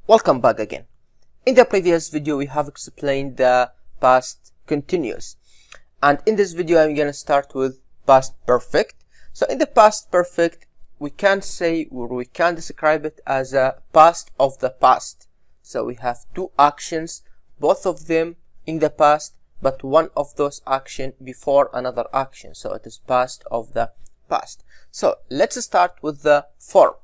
Welcome back again. In the previous video we have explained the past continuous, and in this video I'm gonna start with past perfect. So in the past perfect we can say, or we can describe it as a past of the past. So we have two actions, both of them in the past, but one of those action before another action, so it is past of the past. So let's start with the form.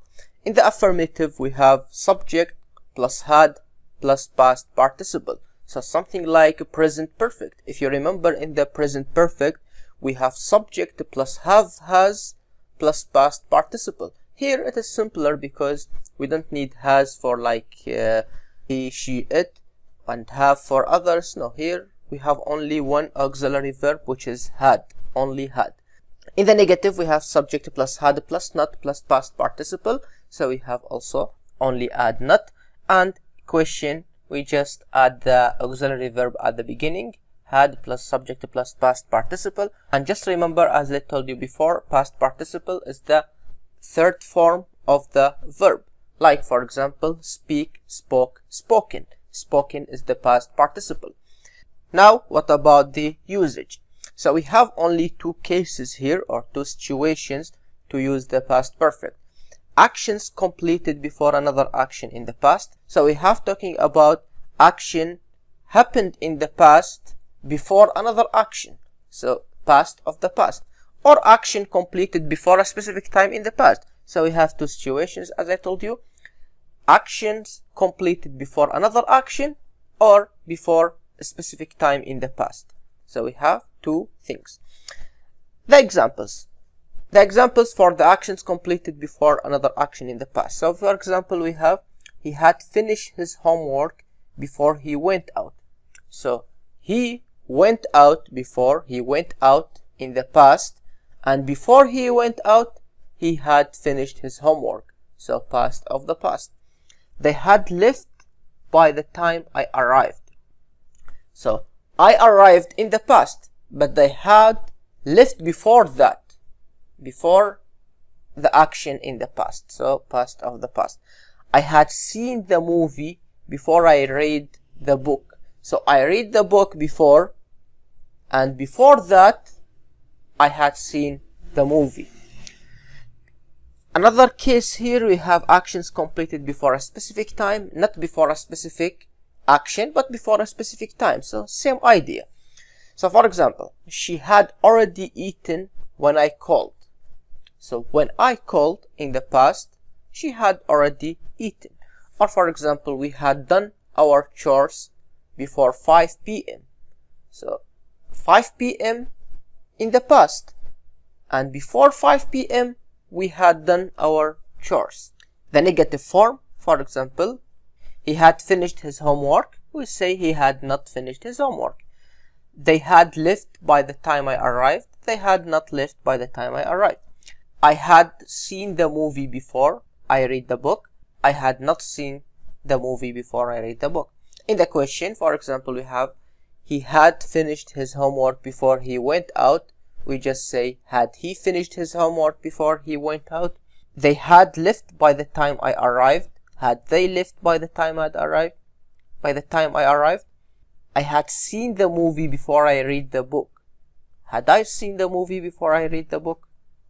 In the affirmative we have subject plus had plus past participle, so something like present perfect. If you remember, in the present perfect we have subject plus have, has plus past participle. Here it is simpler because we don't need has for like he, she, it, and have for others. No, here we have only one auxiliary verb, which is had, only had. In the negative we have subject plus had plus not plus past participle, so we have also only add not. And question, we just add the auxiliary verb at the beginning, had plus subject plus past participle. And just remember, as I told you before, past participle is the third form of the verb. Like for example, speak, spoke, spoken. Spoken is the past participle. Now what about the usage? So we have only two cases here, or two situations to use the past perfect. Actions completed before another action in the past. So we have talking about action happened in the past before another action, so past of the past, or action completed before a specific time in the past. So we have two situations, as I told you: actions completed before another action or before a specific time in the past. So we have two things. The examples for the actions completed before another action in the past. So for example, we have he had finished his homework before he went out. So he went out before he went out in the past, and before he went out he had finished his homework, so past of the past. They had left by the time I arrived. So I arrived in the past, but they had left before that, before the action in the past, so past of the past. I had seen the movie before I read the book. So I read the book before, and before that I had seen the movie. Another case here, we have actions completed before a specific time, not before a specific action, but before a specific time. So same idea. So for example, she had already eaten when I called. So when I called in the past, she had already eaten. Or for example, we had done our chores before 5 p.m. So 5 p.m. in the past, and before 5 p.m. we had done our chores. The negative form, for example, he had finished his homework, we say he had not finished his homework. They had left by the time I arrived, they had not left by the time I arrived. I had seen the movie before I read the book, I had not seen the movie before I read the book. In the question, for example, we have he had finished his homework before he went out, we just say had he finished his homework before he went out. They had left by the time I arrived, had they left by the time I arrived? I had seen the movie before I read the book. Had I seen the movie before I read the book?